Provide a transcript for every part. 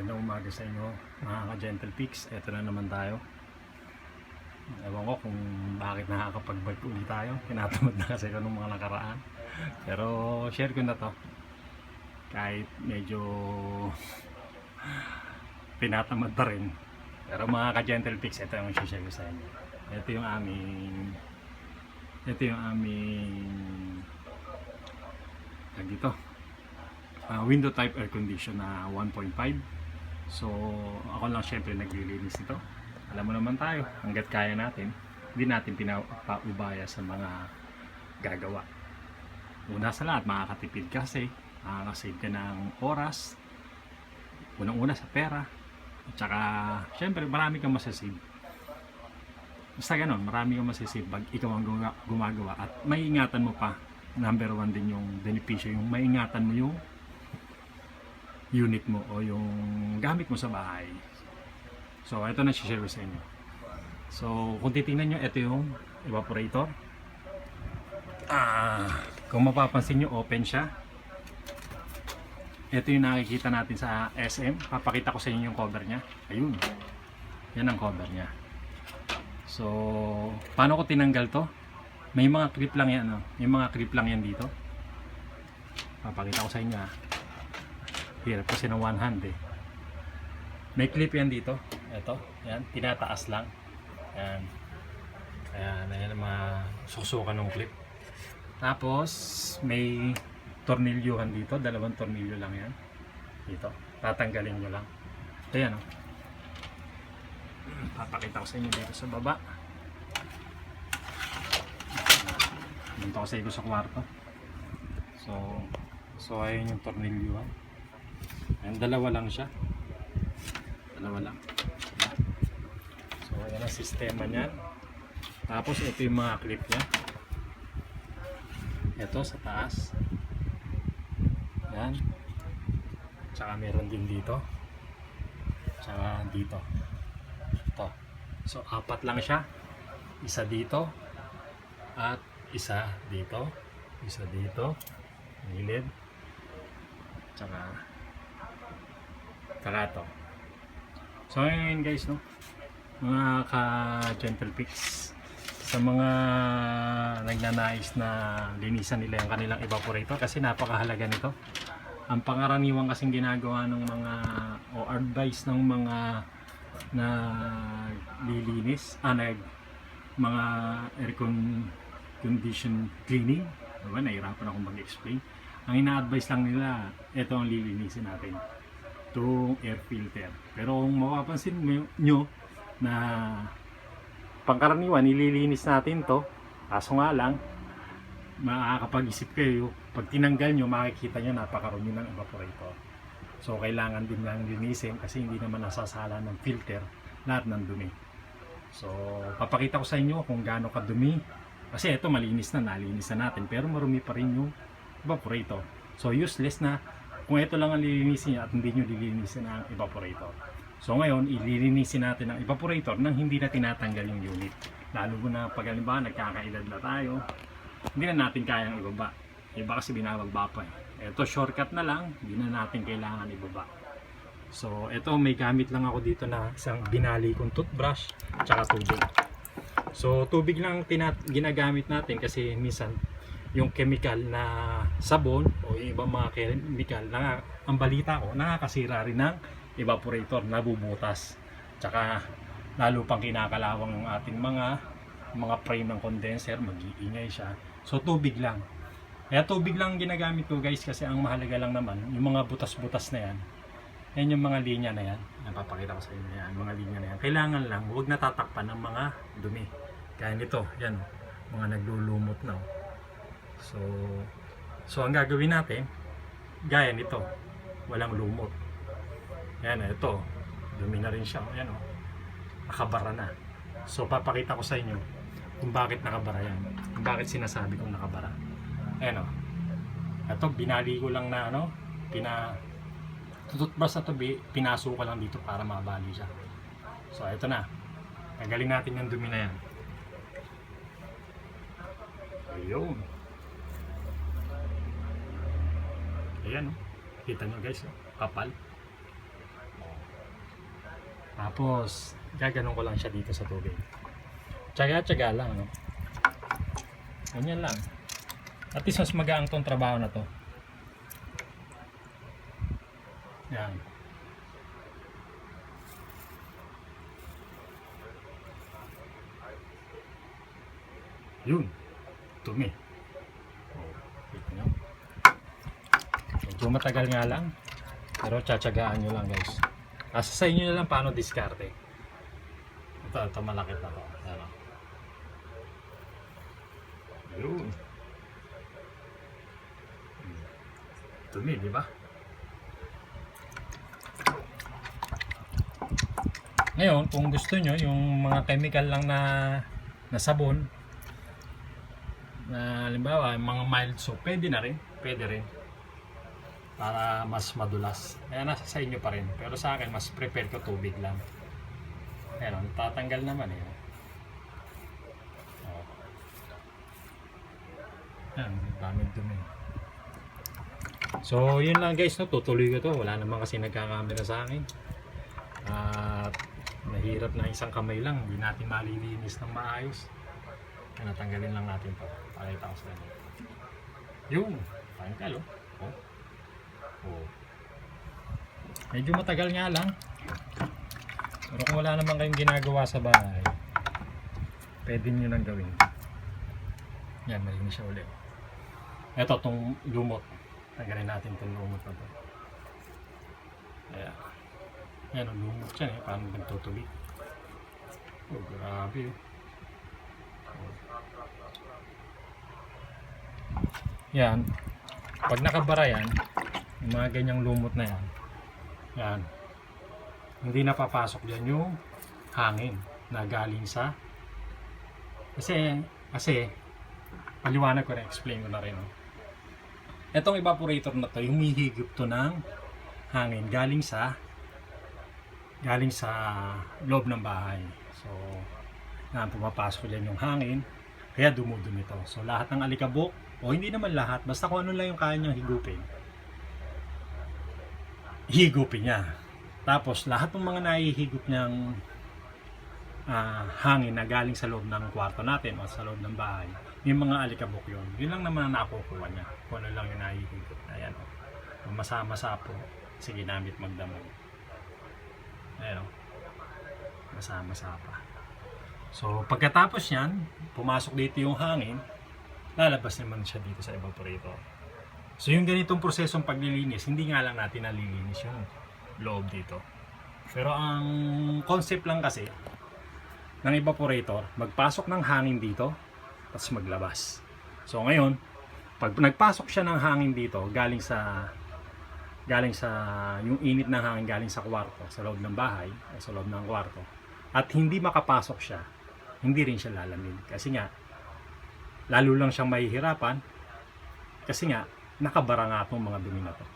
Magandang umaga sa inyo mga ka-Gentle Peaks. Ito na naman tayo. Ewan ko kung bakit nakakapag-bike ulit tayo. Tinatamad na kasi ko nung mga nakaraan. Pero share ko na to. Kahit medyo tinatamad pa rin. Pero mga ka-Gentle Peaks, ito yung share ko sa inyo. Ito yung aming dito. Window type air condition na 1.5. So ako lang syempre naglilinis nito. Alam mo naman tayo, hanggat kaya natin, hindi natin pinapaubaya sa mga gagawa. Una sa lahat, makakatipid kasi, makakasave ka ng oras, unang-una sa pera, at saka syempre marami kang masasave. Basta ganon, marami kang masasave pag ikaw ang gumagawa at may ingatan mo pa. Number one din yung benepisyo, yung may ingatan mo yung unit mo o yung gamit mo sa bahay. So ito na share ko sa inyo. So kung titingnan nyo, ito yung evaporator. Kung mapapansin nyo, open siya. Ito yung nakikita natin sa SM. Papakita ko sa inyo yung cover nya. Ayun, yan ang cover nya. So paano ko tinanggal to? May mga clip lang yan, may mga clip lang yan dito. Papakita ko sa inyo. Hirap kasi ng one hand eh. May clip yan dito. Ito, yan, tinataas lang. Yan. Ayan, ayan ang mga susukan ng clip. Tapos may tornilyuhan dito, dalawang tornilyo lang yan. Dito, tatanggalin nyo lang. Ito yan, papakita ko sa inyo dito sa baba. Punta ko sa inyo sa kwarto. So ayun yung tornilyuhan. Ayan, dalawa lang siya. Dalawa lang. So ayan ang sistema niyan. Tapos ito yung mga clip niya. Ito sa taas. Ayan. Tsaka meron din dito. Tsaka dito. Ito. So apat lang siya. Isa dito. At isa dito. Isa dito. Gilid. Tsaka to. So ayun guys, no, mga ka-Gentle Peaks, sa mga nagnanais na linisan nila yung kanilang evaporator, kasi napakahalaga nito. Ang pangaraniwan kasing ginagawa ng mga o advice ng mga na lilinis, mga air condition cleaning, diba? Nahirapan akong mag-explain. Ang ina-advise lang nila, ito ang lilinisin natin, itong air filter. Pero kung mapapansin nyo na pangkaraniwan nililinis natin to, kaso nga lang makakapag-isip kayo, pag tinanggal nyo makikita nyo napakarumi ng evaporator. So kailangan din lang linisin kasi hindi naman nasasala ng filter lahat ng dumi. So papakita ko sa inyo kung gaano kadumi, kasi ito malinis na, nalinis na natin, pero marumi pa rin yung evaporator. So useless na kung ito lang ang lilinisin niya at hindi nyo lilinisin ang evaporator. So ngayon, ililinisin natin ang evaporator nang hindi na tinatanggal yung unit. Lalo na pag halimbawa nagkakaedad na tayo, hindi na natin kayang ibaba. Iba kasi binabagba pa eh. Ito shortcut na lang, hindi na natin kailangan ibaba. So ito, may gamit lang ako dito na isang binali kong toothbrush tsaka tubig. So tubig lang ginagamit natin kasi minsan yung chemical na sabon o yung ibang mga chemical na ang balita ko nakakasira rin ng evaporator, nabubutas. Tsaka lalo pang kinakalawang ng ating mga frame ng condenser, mag-iingay siya. So tubig lang. Kaya tubig lang ginagamit ko guys, kasi ang mahalaga lang naman yung mga butas-butas na yan. Yan yung mga linya na yan. Napapakita ko sa inyo yan, mga linya na yan. Kailangan lang huwag natatakpan ng mga dumi. Kaya nito, yan, mga naglulumot na. So ang gagawin natin, gaya nito, walang lumot. Yan, ito, dumi na rin siya. Yan, nakabara na. So papakita ko sa inyo kung bakit nakabara yan, kung bakit sinasabi kong nakabara. Ayan, ito binali ko lang na tututbas na ito, pinaso ko lang dito para mabali siya. So ito na, tanggalin natin yung dumi na yan. Ayun. Ayan, kita nyo guys, kapal. Tapos, gaganon ko lang siya dito sa tubig. Tsaga-tsaga lang, no? Ganyan lang. At least mas magaang tong trabaho na to. Yan. Yun. Dumi. Oh, wait nyo. Medyo matagal nga lang. Pero tsatsagaan nyo lang, guys. Asa sa inyo na lang paano diskarte. Ito malakit na to. Ano? Yun. Dumi, di ba? Ngayon, kung gusto nyo, yung mga chemical lang na sabon, na halimbawa, mga mild soap, pwede na rin. Pwede rin. Para mas madulas. Kaya nasa sa inyo pa rin. Pero sa akin, mas prepare ko tubig lang. Ayan, tatanggal naman eh. Oh. Ayan, daming dumi. So, yun lang guys, no? Tutuloy ko to. Wala naman kasi nagkakamera sa akin. At mahirap na isang kamay lang. Hindi natin malilinis ng maayos. Kaya natanggalin lang natin to. Pakita ko sa inyo. Yung, tanggal oh. Oh. Medyo matagal nga lang. Pero kung wala naman kayong ginagawa sa bahay, pwede nyo nang gawin. Yan, malinis siya ulit. Ito, itong lumot. Tanggalin natin itong lumot na ito. Ayan. Ayan, ang lumot siya eh. Parang nagtutubig. Oh, grabe oh. Yan. Pag nakabara yan, yung mga ganyang lumot na yan, yan, hindi napapasok dyan yung hangin na galing sa kasi paliwanag ko na, explain ko na rin. Etong evaporator na to, humihigop to ng hangin galing sa loob ng bahay. So, yan, pumapasok dyan yung hangin, kaya dumudumi to. So, lahat ng alikabok, o hindi naman lahat, basta kung ano lang yung kaya niyang higupin niya. Tapos lahat ng mga nahihigop niyang hangin na galing sa loob ng kwarto natin o sa loob ng bahay, yung mga alikabok yun lang naman ang nakukuha niya kung ano lang yung nahihigop. Ayan o, masama-masa po, sige namit magdamag. Ayan o, masama-masa pa. So pagkatapos yan, pumasok dito yung hangin, lalabas naman siya dito sa evaporator. So yung ganitong prosesong paglilinis, hindi nga lang natin nalilinis yung loob dito. Pero ang concept lang kasi ng evaporator, magpasok ng hangin dito, tapos maglabas. So ngayon, pag nagpasok siya ng hangin dito, galing sa yung init ng hangin galing sa kwarto, sa loob ng bahay, sa loob ng kwarto, at hindi makapasok siya, hindi rin siya lalamig. Kasi nga, lalo lang siyang mahihirapan kasi nga nakabara nga itong mga dumi na to.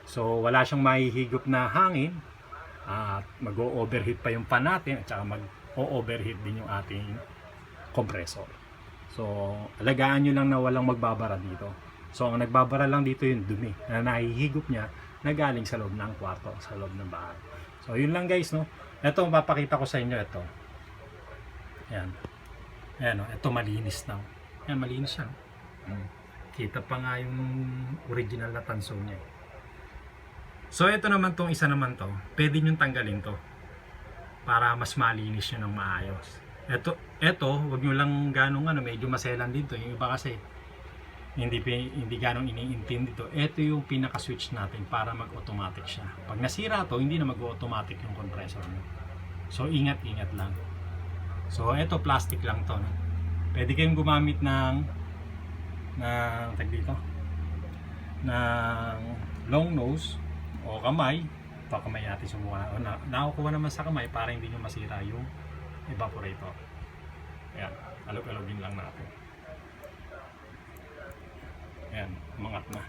So wala siyang mahihigop na hangin at mag-o-overheat pa yung pan natin at saka mag-o-overheat din yung ating compressor. So alagaan nyo lang na walang magbabara dito. So ang nagbabara lang dito yung dumi na nahihigop niya na galing sa loob ng kwarto, sa loob ng bahay. So yun lang guys, no. Ito mapapakita ko sa inyo ito. Yan. Ayan o, ito malinis na. Ayan, malinis siya. Kita pa nga yung original na tanso niya. So ito naman tong isa naman to, pwede nyo tanggalin to para mas malinis nyo ng maayos. Ito, wag nyo lang ganong medyo maselan dito. Yung iba kasi hindi ganong iniintindi to. Ito yung pinaka-switch natin para mag-automatic siya. Pag nasira to, hindi na mag-automatic yung compressor nyo. So ingat-ingat lang. So ito plastic lang to, no? Pwede kayong gumamit ng long nose o kamay. Ito kamay natin sumuha. Nakukuha naman sa kamay para hindi nyo masira yung evaporator. Ayan, alog-alogin lang natin. Ayan, umangat na.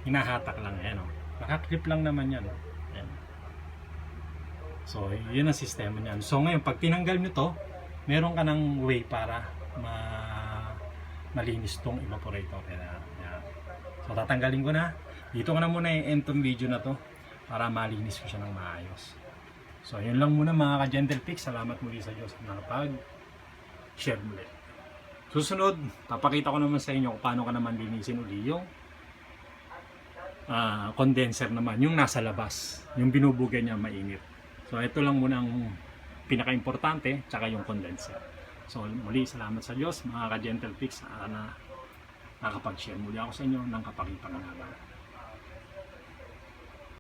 Hinahatak lang, ayan o. Nakaklip lang naman yan. Ayan. So, yun ang sistema niyan. So, ngayon, pag tinanggal nyo to, meron ka ng way para malinis tong evaporator. Ayan. So, tatanggalin ko na. Dito ko na muna i-end tong video na to para malinis ko siya ng maayos. So, yun lang muna mga ka-Gentle Pix. Salamat muli sa Diyos na nakapag-share muli. Susunod, papakita ko naman sa inyo kung paano ka naman linisin uli yung condenser naman, yung nasa labas, yung binubugay niya mainit. So ito lang muna ang pinaka-importante, tsaka yung condenser. So muli, salamat sa Diyos mga ka-Gentle Pix na nakapag-share muli ako sa inyo ng kapakinabangan.